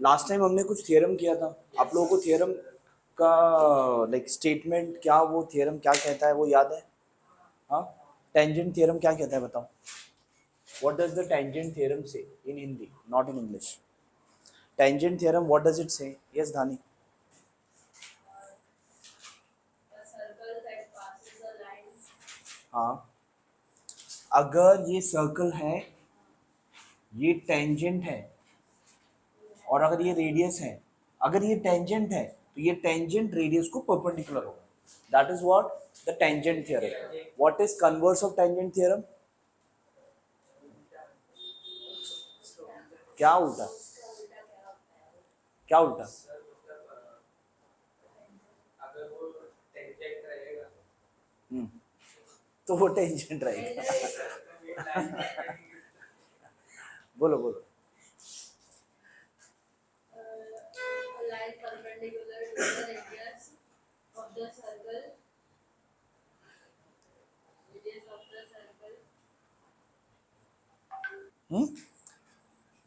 Last time हमने कुछ theorem किया था, आप लोगों को थियरम का लाइक स्टेटमेंट क्या, वो थियरम क्या कहता है वो याद है? हाँ, टेंजेंट थियरम क्या कहता है बताओ? What does the tangent theorem say in Hindi, not in English? Tangent theorem what does it say? Yes Dhani. हाँ, अगर ये सर्कल है, ये टेंजेंट है, और अगर ये रेडियस है, अगर ये टेंजेंट है तो ये टेंजेंट रेडियस को परपेंडिकुलर होगा। That is what the tangent theorem. What is converse of tangent theorem? क्या उल्टा? क्या उल्टा? हम्म, तो वो टेंजेंट रहेगा। बोलो बोलो।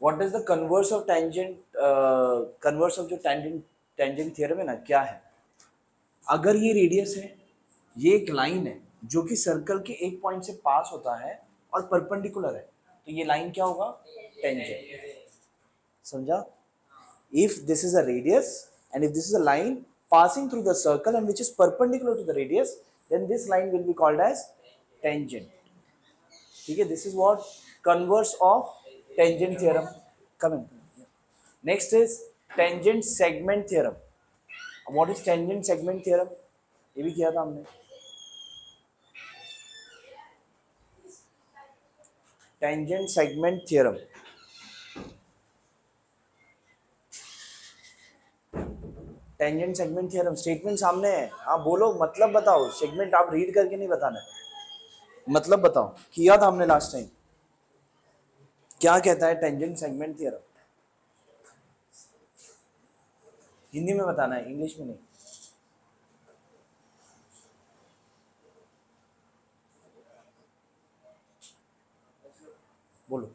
What is the converse of tangent? Converse of जो टेंजेंट टेंजेंट थ्योरम है ना, क्या है? अगर ये रेडियस है, ये एक लाइन है जो कि सर्कल के एक पॉइंट से पास होता है और परपेंडिकुलर है, तो ये लाइन क्या होगा? टेंजेंट। समझा? if this is a radius and if this is a line passing through the circle and which is perpendicular to the radius, then this line will be called as tangent. ठीक है, this is what converse of tangent theorem. Come in. Next is tangent segment theorem. What is tangent segment theorem? ये भी किया था हमने। tangent segment theorem, tangent segment theorem. Statement सामने है, आप बोलो, मतलब बताओ। सेगमेंट आप रीड करके नहीं बताना, मतलब बताओ। किया था हमने लास्ट टाइम। क्या कहता है टेंजेंट सेगमेंट थ्योरम? हिंदी में बताना है, इंग्लिश में नहीं। बोलो।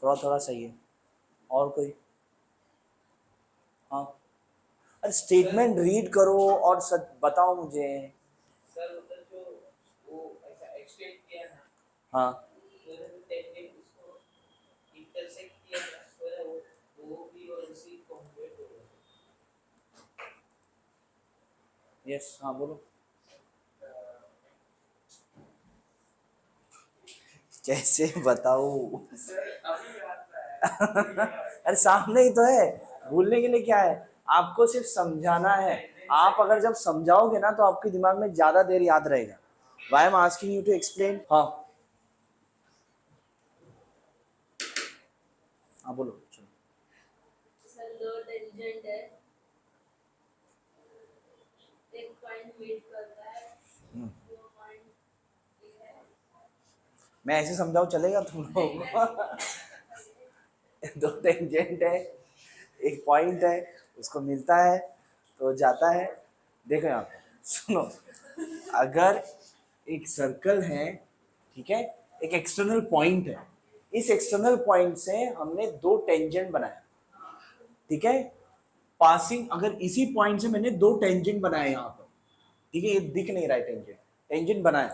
थोड़ा थोड़ा सही है। और कोई? हाँ, अरे स्टेटमेंट रीड करो और सच बताओ मुझे। सर मतलब जो वो ऐसा एक्सटेंड किया ना, हाँ, तो टेंजेंट उसको इंटरसेक्ट किया ना, तो वो भी और उसी कॉन्ग्रुएंट होगा। यस, हाँ बोलो। कैसे बताओ? अरे सामने ही तो है, भूलने के लिए क्या है? आपको सिर्फ समझाना है। आप अगर जब समझाओगे ना तो आपके दिमाग में ज्यादा देर याद रहेगा। Why am I asking you to explain? हाँ हाँ बोलो, चलो। सर दो टेंजेंट है, एक पॉइंट मीट करता है, दो पॉइंट है। मैं ऐसे समझाऊं चलेगा तुम लोगों को? दो टेंजेंट है, एक पॉइंट है, उसको मिलता है तो जाता है। देखो यहाँ पे सुनो, अगर एक सर्कल है, ठीक है, एक एक्सटर्नल पॉइंट है, इस एक्सटर्नल पॉइंट से हमने दो टेंजेंट बनाया, ठीक है, पासिंग। अगर इसी पॉइंट से मैंने दो टेंजेंट बनाए यहाँ पर, ठीक है, ये दिख नहीं रहा है टेंजेंट, टेंजेंट बनाया,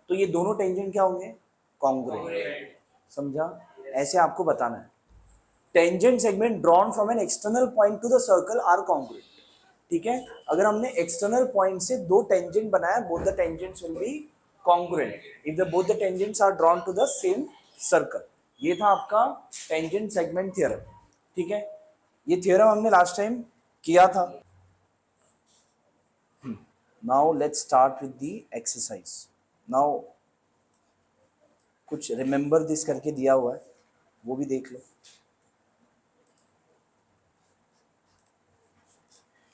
तो ये दोनों टेंजेंट क्या होंगे? कॉन्ग्रुएंट। समझा? ऐसे आपको बताना है। Tangent segment drawn from an external point to the circle are congruent. ठीक है, अगर हमने एक्सटर्नल पॉइंट से दो टेंजेंट बनाया, both the tangents will be congruent if the both the tangents are drawn to the same circle. ये था आपका टेंजेंट सेगमेंट थ्योरम। ठीक है, ये थ्योरम हमने लास्ट टाइम किया था। Now let's start with the exercise. Now कुछ रिमेंबर दिस करके दिया हुआ है, वो भी देख लो।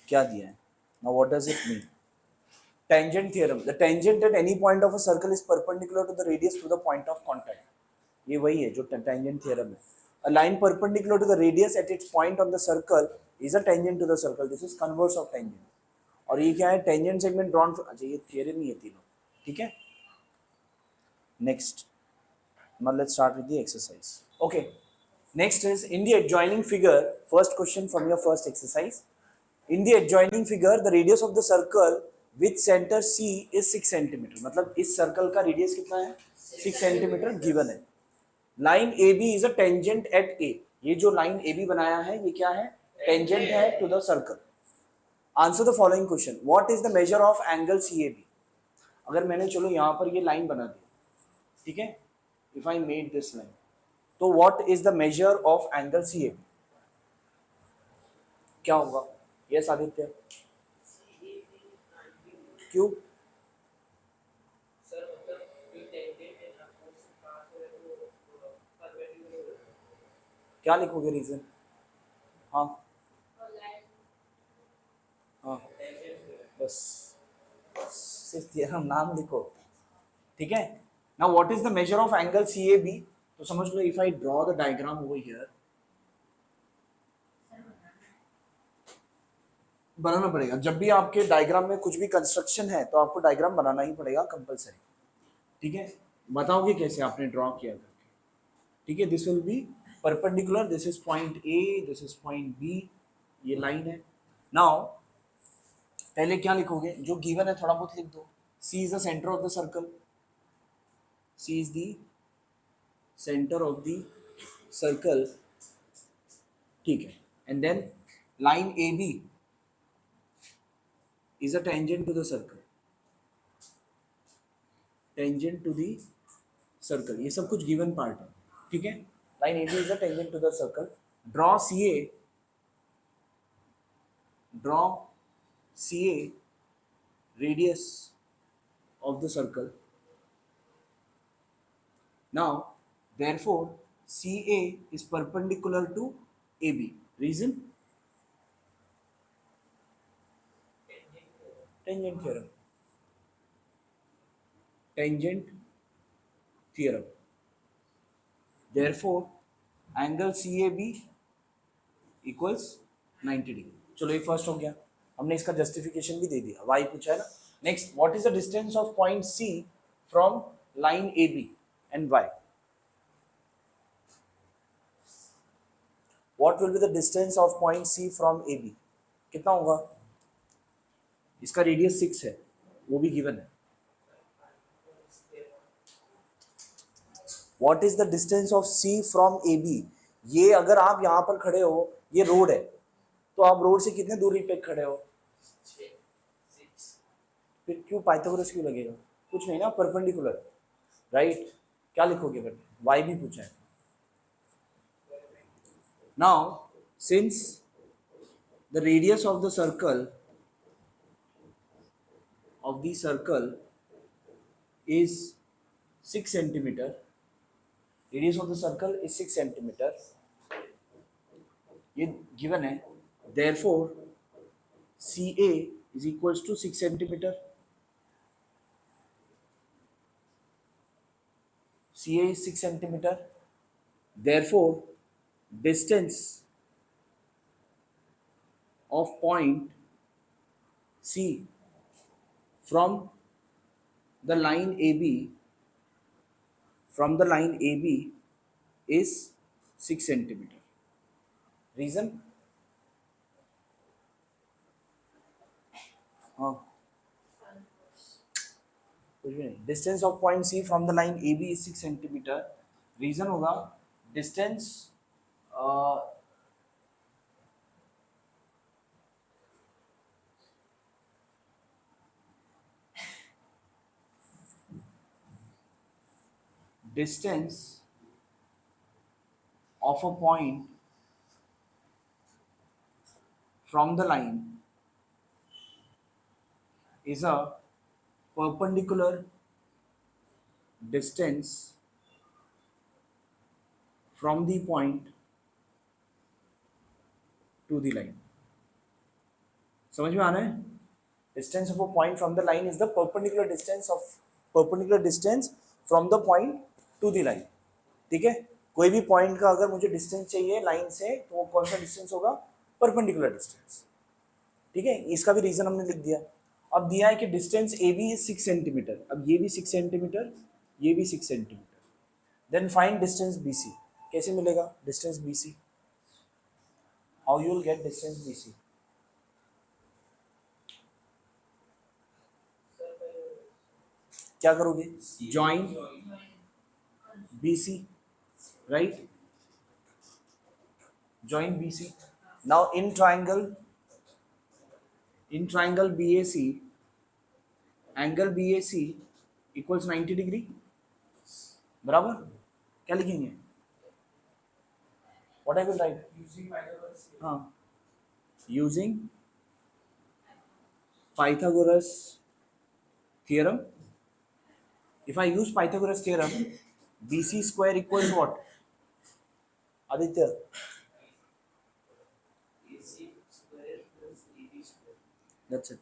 क्या दिया है? Now what does it mean? Tangent theorem, the tangent at any point of a circle is perpendicular to the radius to the point of contact. ये वही है जो टेंजेंट थ्योरम है। A line perpendicular to the radius at its point on the circle is a tangent to the circle. This is converse of tangent. और ये क्या है? Tangent segment drawn. अच्छा, ये थ्योरम ही है तीनों। ठीक है, next, now let's start with the exercise. Okay, next is in the adjoining figure, first question from your first exercise. In the adjoining figure, the radius of the circle with center C is 6 centimeter. मतलब इस circle का radius कितना है? 6 centimetre given है. Line A B is a tangent at A. ये जो line A B बनाया है ये क्या है? टेंजेंट है to the circle. Answer the following question. What is the measure of angle C A B? अगर मैंने चलो यहाँ पर ये लाइन बना दी, ठीक है, if I made this line, तो what is the measure of angle C A B? क्या होगा? यस आदित्य, क्यों? सर मतलब कोई टेंजेंट है ना, उससे पास हो रहा है वो परपेंडिकुलर हो रहा है. क्या लिखोगे रीजन? हाँ हाँ, बस सिर्फ थ्योरम नाम लिखो, ठीक है. Now what is the measure of angle C A B? तो समझ लो, if I draw the diagram over here, बनाना पड़ेगा. जब भी आपके डायग्राम में कुछ भी कंस्ट्रक्शन है तो आपको डायग्राम बनाना ही पड़ेगा कंपलसरी, ठीक है. बताओगे कैसे आपने ड्रॉ किया करके, ठीक है. This will be perpendicular, this is point A, this is point B, ये लाइन है. नाउ पहले क्या लिखोगे? जो गिवन है थोड़ा बहुत लिख दो. C is the centre of the circle, C is the centre of the circle, ठीक है. And then line A B is a tangent to the circle, tangent to the circle. ये सब कुछ given part है, ठीक है. line AB is a tangent to the circle. draw CA radius of the circle. Now therefore CA is perpendicular to AB. Reason? Tangent theorem. Tangent theorem. Therefore, angle CAB equals 90 degree. चलो ये first हो गया, हमने इसका justification भी दे दिया. y पूछा है ना. Next, what is the distance of point C from line AB and y? What will be the distance of point C from AB? कितना होगा? इसका रेडियस 6 है, वो भी गिवन है. What is the distance of C from AB? ये अगर आप यहाँ पर खड़े हो, ये रोड है, तो आप रोड से कितने दूरी पे खड़े हो? 6. फिर क्यों पाइथागोरस क्यों लगेगा? कुछ नहीं ना, परपेंडिकुलर, राइट. क्या लिखोगे फिर? y भी पूछा है. Now since the radius of the circle is 6 centimeter, radius of the circle is 6 centimeter, ये given है. therefore CA is equals to 6 centimeter. CA is 6 centimeter. therefore distance of point C from the line AB is 6 centimeter. Reason? हाँ, कुछ भी नहीं. Distance of point C from the line AB is 6 centimeter. Reason होगा distance distance of a point from the line is a perpendicular distance from the point to the line. समझ में आ रहा है? Distance of a point from the line is the perpendicular distance from the point to the line. ठीक है. कोई भी point का अगर मुझे डिस्टेंस चाहिए लाइन से, तो वो कौन सा डिस्टेंस होगा? Perpendicular distance. ठीक है, इसका भी रीजन हमने लिख दिया. अब दिया है कि distance A B is 6 centimetre, अब ये भी 6 सेंटीमीटर, ये भी 6 centimetre, then find distance B C. कैसे मिलेगा distance B C? How you will get distance B C? क्या करोगे? Join B C, right, join B C. Now in triangle BAC, angle BAC equals 90 degree, बराबर। क्या लिखेंगे? What I will write? हाँ, using Pythagoras theorem. If I use Pythagoras theorem, BC square equals what? Aditya, AC square plus AB square. that's it.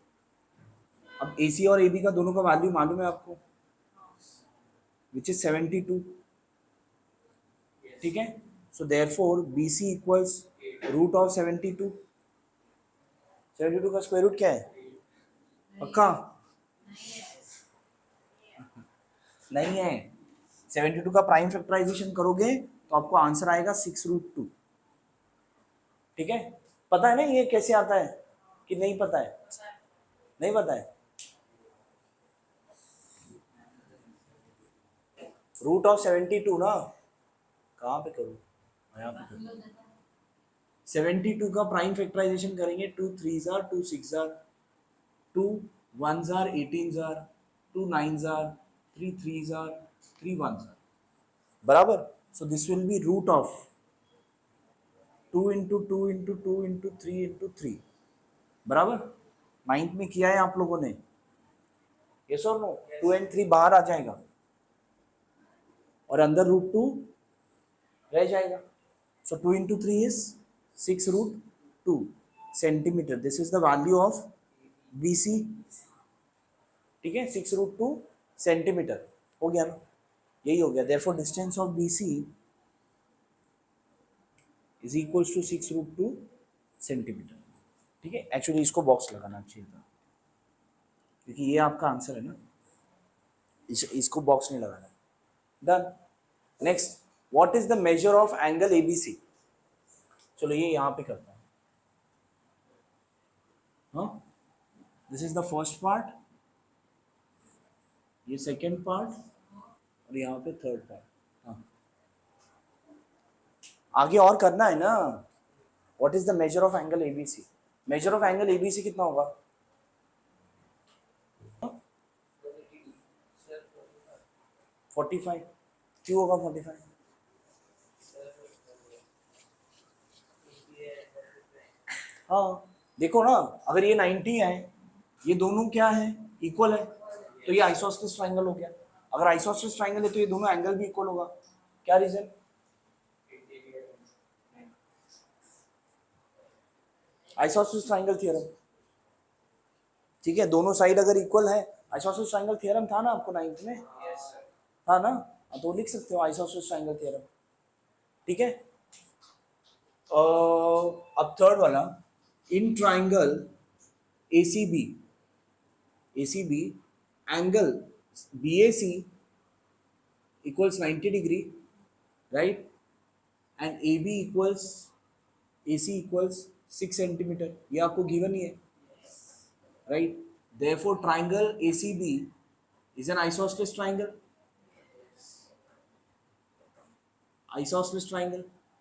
अब AC और AB का दोनों का value मालूम है आपको, which is 72, ठीक है। So therefore BC equals root of 72। 72 का स्क्वायर रूट क्या है? पक्का नहीं है। 72 का प्राइम फैक्टराइजेशन करोगे तो आपको आंसर आएगा 6√2, ठीक है। पता है ना ये कैसे आता है कि नहीं पता है? नहीं पता है। रूट ऑफ 72 ना, कहाँ पे करूँ? यहाँ पे करूँ। 72 का प्राइम फैक्टराइजेशन करेंगे, 2 3s are 2 6s are 2 1s are 18s are 2 9s are 3 3s are 3 1s are, बराबर। So this will be root of 2 into 2 into 2 into 3 into 3, बराबर। 9th में किया है आप लोगों ने, यस और नो? 2 and 3 बाहर आ जाएगा और अंदर √2 रह जाएगा। सो 2 into 3 is 6√2 centimetre. This is the value of BC, ठीक है, 6√2 सेंटीमीटर। हो गया ना, यही हो गया। Therefore distance of BC is equals to 6√2 centimetre, ठीक है। एक्चुअली इसको बॉक्स लगाना चाहिए था क्योंकि ये आपका आंसर है ना, इसको बॉक्स नहीं लगाना। Done. Next, what is the measure of angle ABC? चलो ये यहाँ पे करता हूँ। हाँ, this is the first part, ये सेकेंड पार्ट और यहाँ पे थर्ड पार्ट। हाँ, आगे और करना है ना। What is the measure of angle ABC? Major of angle ABC कितना होगा? 45। क्यों होगा 45? हाँ, देखो ना, अगर ये 90 है, ये दोनों क्या है? इक्वल है, तो ये आइसोसेलेस ट्रायंगल हो गया। अगर आइसोसेलेस ट्रायंगल है तो ये दोनों एंगल भी इक्वल होगा। क्या रीजन? आइसोसेलेस ट्रायंगल थ्योरम, ठीक है। दोनों साइड अगर इक्वल है, आइसोसेलेस ट्रायंगल थ्योरम था ना आपको 9th में, था ना, तो लिख सकते हो आइसोसेलेस ट्रायंगल थ्योरम, ठीक है। अब थर्ड वाला, in triangle ACB angle BAC equals 90 degree, right, and AB equals AC equals 6 centimetre, ये आपको गिवन ही है, right. therefore triangle ACB is an isosceles triangle,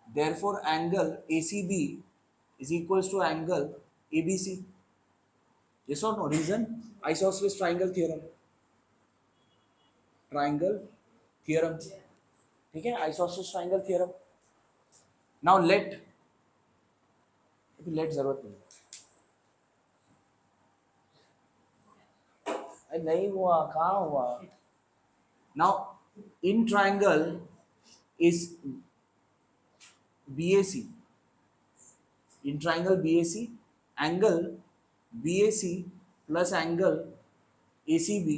therefore angle ACB is equals to angle ABC, yes or no? Reason? Isosceles triangle theorem, ठीक है, isosceles triangle theorem. Now let जरूरत नहीं, अरे नहीं हुआ, कहाँ हुआ? Now in triangle is BAC, angle BAC plus angle ACB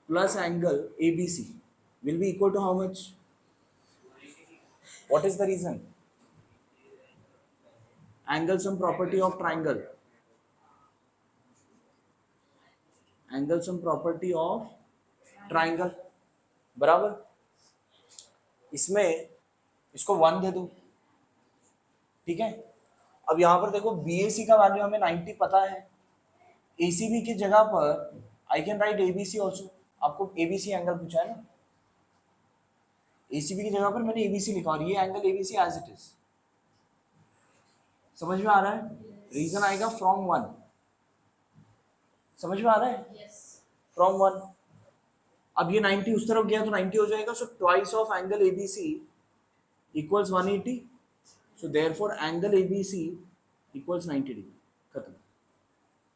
plus angle ABC will be equal to how much? What is the reason? Angle sum property of triangle. Angle sum property of triangle, बराबर। इसमें इसको 1 दे दो, ठीक है। अब यहां पर देखो BAC का वैल्यू हमें 90 पता है, ACB की जगह पर I can write ABC also. आपको ABC एंगल पूछा है ना, ACB की जगह पर मैंने ABC लिखा और ये angle ABC as it is. समझ में आ रहा है? रीजन आएगा फ्रॉम 1, समझ में आ रहा है? Yes. फ्रॉम 1। अब ये 90 उस तरफ गया तो 90 हो जाएगा, so twice of angle ABC equals 180, so therefore angle ABC equals 90 degree. खत्म,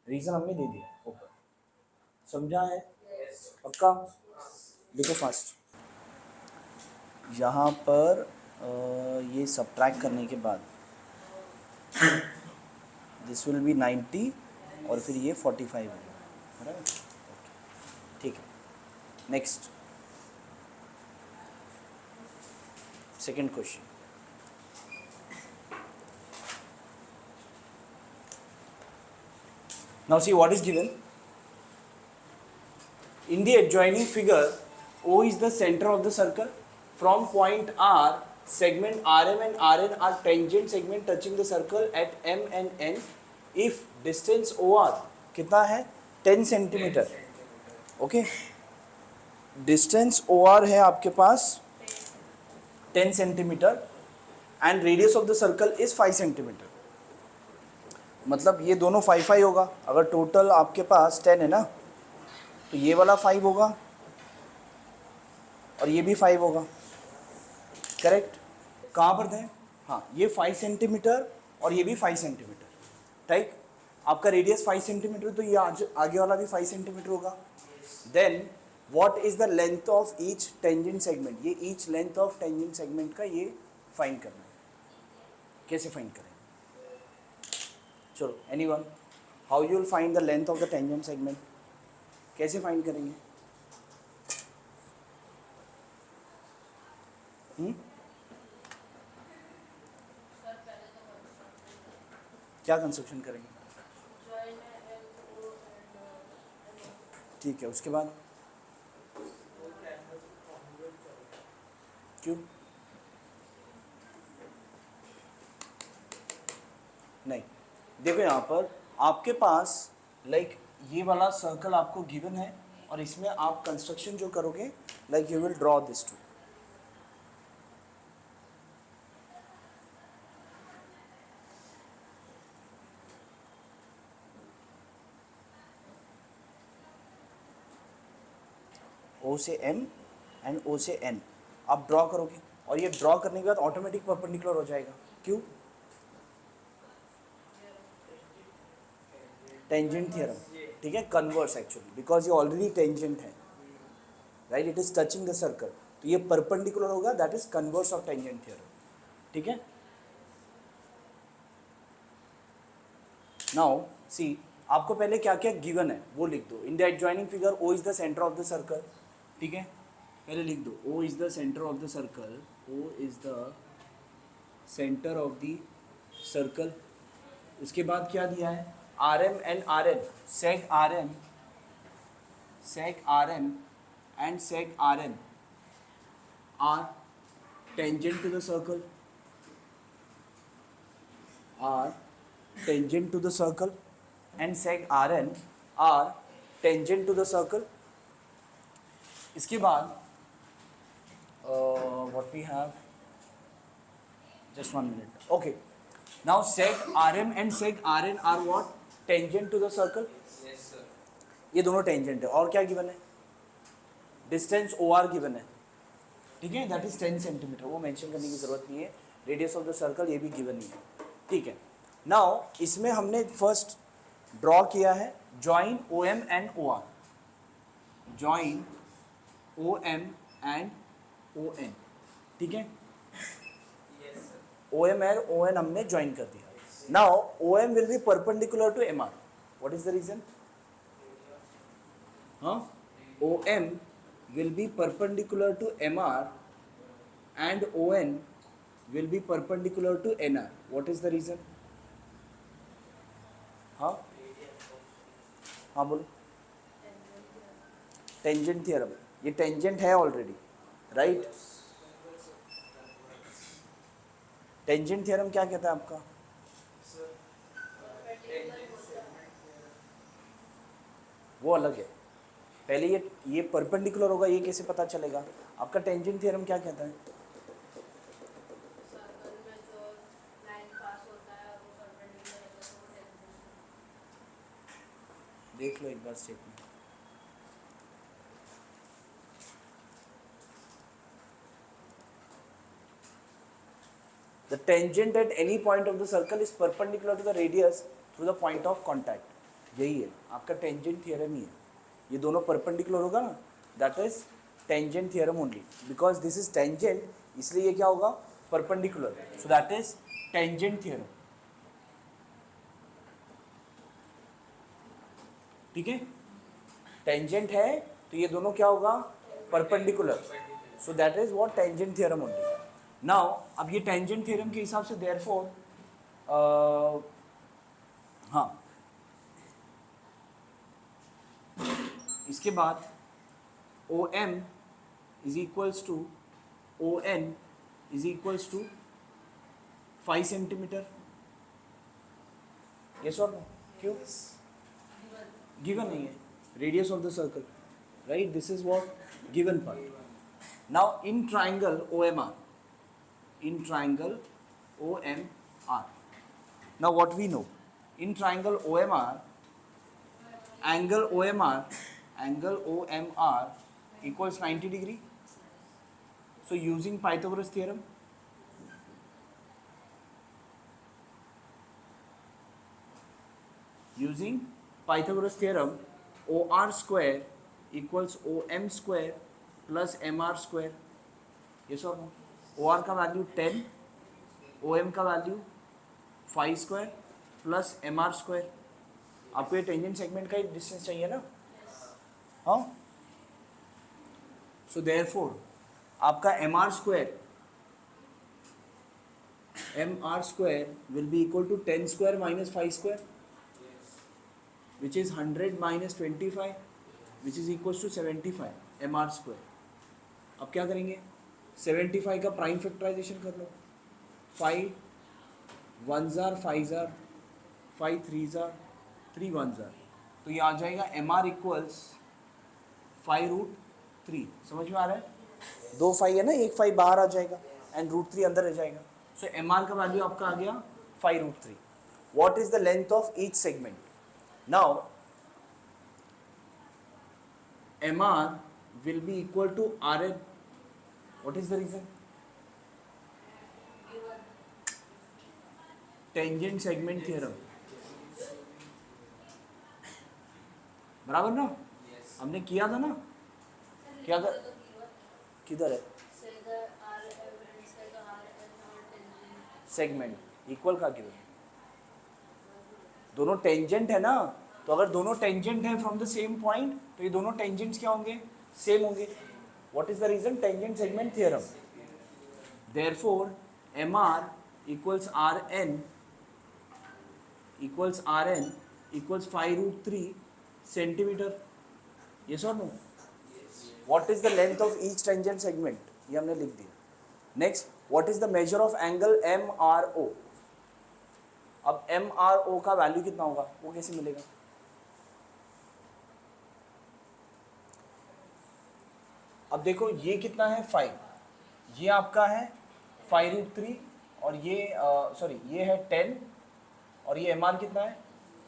रीजन हमने दे दिया ऊपर। समझा है? पक्का? देखो फास्ट, यहाँ पर ये सब्ट्रैक्ट करने के बाद दिस विल बी 90 और फिर ये 45 है, बराबर? ठीक है। Next, second question. Now see what is given. In the adjoining figure, O is the center of the circle. From point R, segment RM and RN are tangent segment touching the circle at M and N. If distance OR कितना है? 10 centimetre. Okay, distance OR है आपके पास 10 centimetre and radius of the circle is 5 centimetre. मतलब ये दोनों 5 होगा। अगर total आपके पास 10 है ना, तो ये वाला 5 होगा और ये भी 5 होगा, करेक्ट? कहाँ पर थे? हाँ, ये 5 सेंटीमीटर और ये भी 5 सेंटीमीटर, राइट? आपका रेडियस 5 सेंटीमीटर, तो ये आगे वाला भी 5 सेंटीमीटर होगा। Then what is the length of each tangent segment? ये each length of tangent segment का ये फाइंड करना है। कैसे फाइंड करें? चलो, anyone, how you will find the length of the tangent segment? कैसे फाइंड करेंगे? क्या कंस्ट्रक्शन करेंगे? ठीक है, उसके बाद क्यों? नहीं, देखो यहाँ पर आपके पास ये वाला सर्कल आपको गिवन है और इसमें आप कंस्ट्रक्शन जो करोगे, you will draw this two. O से M एंड O से N आप ड्रॉ करोगे और ये ड्रॉ करने के बाद ऑटोमेटिक परपेंडिकुलर हो जाएगा। क्यों? टेंजेंट थ्योरम, ठीक है, कन्वर्स एक्चुअली, बिकॉज ये ऑलरेडी टेंजेंट है, right? It is touching the circle, तो ये परपेंडिकुलर होगा, that is converse of tangent theorem, ठीक है। नाउ सी, आपको पहले क्या क्या गिवन है वो लिख दो। In the adjoining figure O is the centre of the circle, ठीक है, पहले लिख दो O is the centre of the circle, O is the centre of the circle. उसके बाद क्या दिया है? RM and RN, sec RM and sec RN are tangent to the circle, and sec RN are tangent to the circle. इसके बाद what we have, just 1 minute, okay. Now sec RM and sec RN are what? Tangent to the circle. Yes, sir. ये दोनों tangent है। और क्या given है? Distance OR given है, ठीक है, दैट इज 10 सेंटीमीटर। वो मेंशन करने की जरूरत नहीं है। रेडियस ऑफ द सर्कल ये भी गिवन ही है, ठीक है। नाउ इसमें हमने फर्स्ट ड्रॉ किया है join OM and OR, join OM and ON, ठीक है। Yes, sir. OM and ON हमने ज्वाइन कर दिया। Now OM will be perpendicular to MR. What is the reason? OM will be perpendicular to MR and ON will be perpendicular to NR. What is the reason? हाँ बोलो। Tangent theorem, ये tangent है already, right? Tangent theorem क्या कहता है आपका? वो अलग है। पहले ये परपेंडिकुलर होगा, ये कैसे पता चलेगा? आपका टेंजेंट थियरम क्या कहता है? सर्कल में जो लाइन पास होता है वो परपेंडिकुलर है तो वो टेंजेंट। देख लो एक बार statement. The tangent at any point of the circle is perpendicular to the radius through the point of contact. यही है आपका टेंजेंट थियरम ही है। ये दोनों परपेंडिकुलर होगा ना, that is tangent theorem only, because this is tangent, इसलिए ये क्या होगा? Perpendicular, so that is tangent theorem. ठीक है, टेंजेंट है तो ये दोनों क्या होगा? Perpendicular, so that is what tangent theorem only. Now अब ये टेंजेंट थ्योरम के हिसाब से देयरफॉर हाँ, इसके बाद O M is equals to O N is equals to 5 centimetre. Yes और नो? क्यों? गिवन नहीं है, radius of the circle, right? This is what given part. Now in triangle O M R, in triangle OMR. Now what we know, in triangle OMR, angle OMR equals 90 degree. So using Pythagoras theorem, OR square equals OM square plus MR square. Yes or no? OR का value 10, OM का value 5 square plus MR square. आपको ये tangent segment का ही distance चाहिए ना? हाँ, so therefore आपका MR square will be equal to 10 square minus 5 square, which is 100 minus 25, which is equal to 75 MR square. अब क्या करेंगे? 75 का प्राइम फैक्टराइजेशन कर लो। 5 1s are 5s are 5 3s are 3 1s are, तो ये आ जाएगा MR इक्वल्स 5√3। समझ में आ रहा है? 2 5 है ना, एक 5 बाहर आ जाएगा एंड √3 अंदर रह जाएगा। सो MR का वैल्यू आपका आ गया 5√3। What is the length of each segment? Now MR will be equal to RN. What is the reason? Tangent segment theorem. बराबर ना? हमने किया था ना? क्या कर? किधर है? सेगमेंट इक्वल का किधर? दोनों टेंजेंट है ना, तो अगर दोनों टेंजेंट है फ्रॉम द सेम पॉइंट तो ये दोनों टेंजेंट्स क्या होंगे? सेम होंगे। What is the reason? Tangent segment theorem. Therefore, MR equals RN equals 5√3 centimeter. Yes or no? What is the length of each tangent segment? ये हमने लिख दिया। Next, what is the measure of angle MRO? अब MRO का value कितना होगा? वो कैसे मिलेगा? अब देखो ये कितना है? 5, ये आपका है 5√3 और ये सॉरी ये है 10 और ये MR कितना है?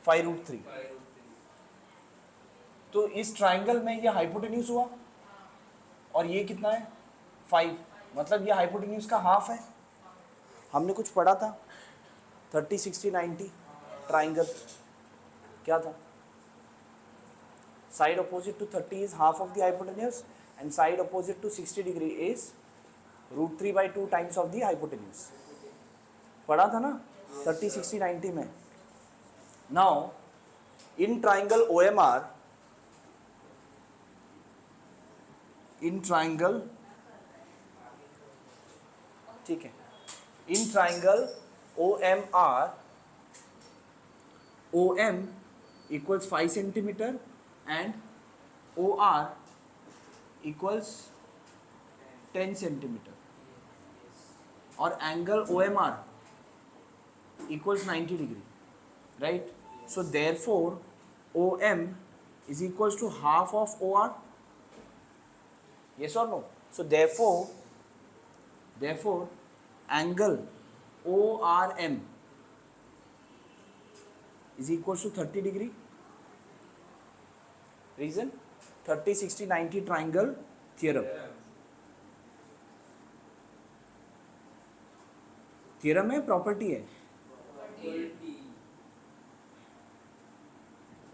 5√3। तो इस ट्राइंगल में ये हाइपोटेन्यूज हुआ और ये कितना है? 5, मतलब ये हाइपोटेन्यूज का हाफ है। हमने कुछ पढ़ा था 30 60 90 ट्राइंगल, क्या था? Side opposite to 30 is half of the hypotenuse and side opposite to 60 degree is √3/2 times of the hypotenuse. पढ़ा था ना 30 60 90 में। Now in triangle OMR, ठीक है, in triangle OMR, OM equals 5 centimeter and OR equals 10 centimetre और angle OMR equals 90 degree, right? So therefore OM is equals to half of OR. Yes or no? So therefore angle ORM is equals to 30 degree. Reason? 30, 60, 90 triangle theorem. Theorem है, property है.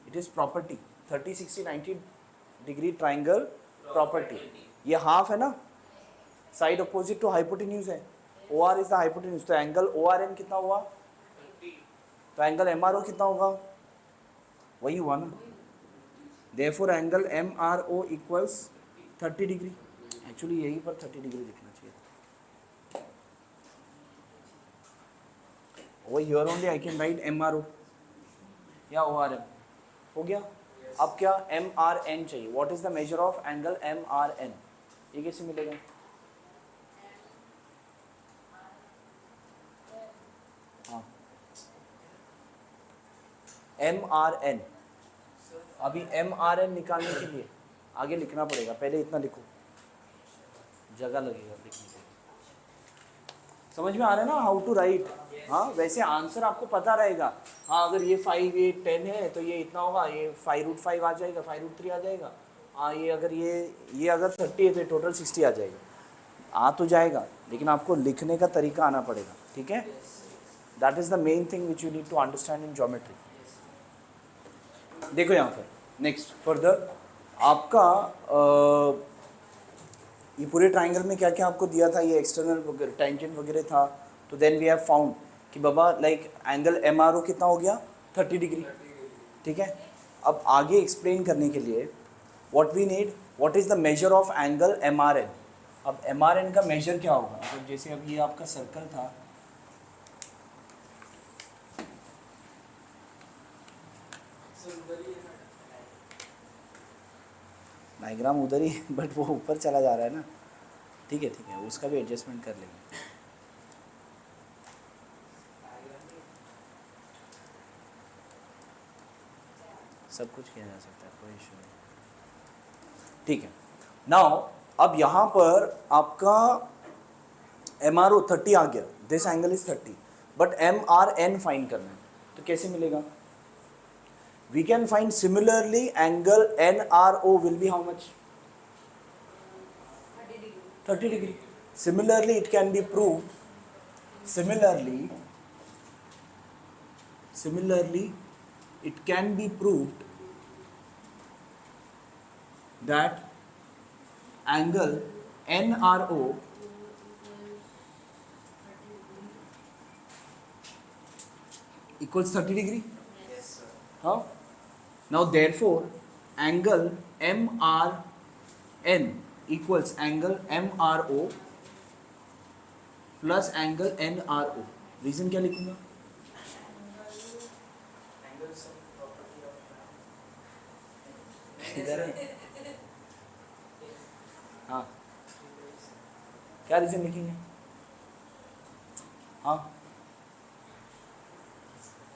It is property. 30, 60, 90 degree triangle property. ये half है ना, side opposite to hypotenuse है. OR is the hypotenuse. तो angle ORM कितना हुआ? तो एंगल MRO कितना होगा? वही हुआ ना. Therefore angle MRO equals 30 degree. Actually यहीं पर 30 degree लिखना चाहिए. Over here only I can write MRO या ORM. हो गया. अब क्या MRN चाहिए. What is the measure of angle MRN? ये कैसे मिलेगा? हाँ, MRN. अभी MRN निकालने के लिए आगे लिखना पड़ेगा. पहले इतना लिखो, जगह लगेगा लिखने के. समझ में आ रहा है ना हाउ टू राइट? हाँ, वैसे आंसर आपको पता रहेगा. हाँ, अगर ये 5, ये 10 है तो ये इतना होगा. ये 5√5 आ जाएगा, 5√3 आ जाएगा. हाँ, ये अगर 30 है तो टोटल 60 आ जाएगा. आ तो जाएगा, लेकिन आपको लिखने का तरीका आना पड़ेगा. ठीक है? That is the main thing which you need to understand in geometry. देखो यहाँ पर नेक्स्ट फर्दर आपका ये पूरे ट्राइंगल में क्या क्या आपको दिया था. ये एक्सटर्नल टेंजेंट वगैरह था. तो देन वी हैव फाउंड कि बाबा लाइक एंगल MRO कितना हो गया? 30 डिग्री. ठीक है. अब आगे एक्सप्लेन करने के लिए what we need, what is the measure of angle MRN. अब MRN का मेजर क्या होगा? मतलब जैसे अब ये आपका सर्कल था, डायग्राम उधर ही बट वो ऊपर चला जा रहा है ना. ठीक है, ठीक है, उसका भी एडजस्टमेंट कर लेंगे. सब कुछ किया जा सकता है, कोई इशू नहीं. ठीक है. नाउ अब यहाँ पर आपका MRO 30 आ गया. This angle is 30 but MRN find करना है. तो कैसे मिलेगा? We can find similarly angle NRO will be how much? 30 degree. Similarly it can be proved. Similarly it can be proved that angle NRO equals 30 degree. Yes, sir. Huh? Now therefore angle MRN equals angle MRO plus angle NRO. Reason क्या लिखूंगा? Angle some property of इधर है. हाँ, क्या reason लिखेंगे? हाँ,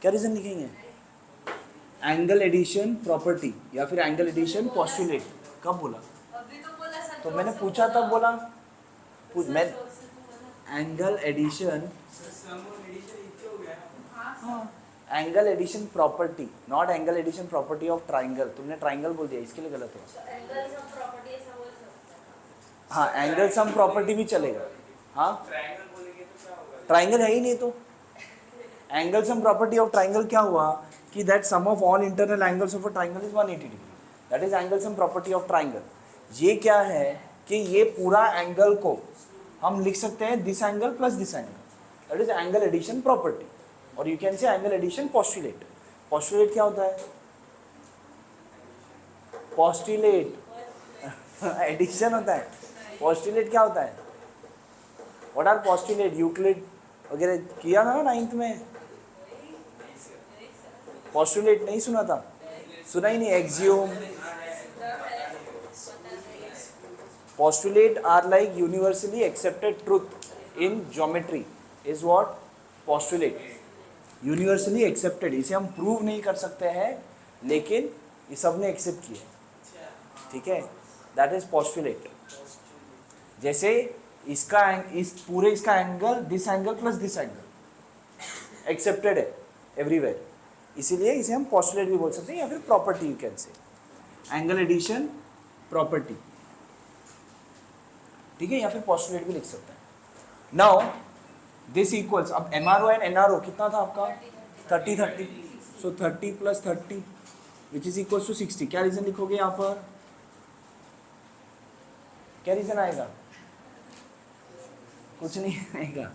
क्या reason लिखेंगे? एंगल एडिशन प्रॉपर्टी या फिर एंगल एडिशन पोस्टुलेट. कब बोला? अभी तो बोला सर. तो मैंने पूछा तब बोला. मैं एंगल एडिशन, हाँ, angle addition property, not angle addition property of triangle. तुमने ट्राइंगल बोल दिया, इसके लिए गलत हो. एंगल सब प्रॉपर्टी ऐसा बोल सकते हैं. हाँ, एंगल सम प्रॉपर्टी भी चलेगा. हाँ, ट्रायंगल बोलेंगे तो क्या होगा? ट्राइंगल है ही नहीं तो angle sum property of triangle क्या हुआ कि that sum of all internal angles of a triangle is 180 degree. That is angle sum property of triangle. ये क्या है कि ये पूरा एंगल को हम लिख सकते हैं this angle plus this angle. That is angle addition property. और you can say angle addition postulate. Postulate क्या होता है? पोस्टुलेट एडिशन होता है. पोस्टुलेट क्या होता है? What are postulate? यूक्लिड वगैरह किया था ना 9th में. पोस्टुलेट नहीं सुना था? सुना ही नहीं. Axiom, postulate are like universally accepted truth in geometry is what postulate, universally accepted, इसे हम prove नहीं कर सकते हैं लेकिन ये सब ने accept किया, ठीक है, that is postulate। जैसे इसका इस पूरे इसका angle this angle plus this angle accepted है एवरीवेयर, इसीलिए इसे हम पोस्टुलेट भी बोल सकते हैं या फिर property you can say, angle addition property, ठीक है, या फिर पोस्टुलेट भी लिख सकते हैं। नाउ दिस इक्वल्स, अब MRO एंड NRO कितना था आपका 30 so 30 plus 30 which is equals to 60। क्या रीजन लिखोगे यहाँ पर, क्या रीजन आएगा, कुछ नहीं आएगा,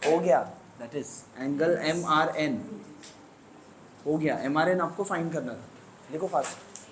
हो गया, दैट इज एंगल MRN हो गया। MRN आपको फाइंड करना था, देखो फास्ट।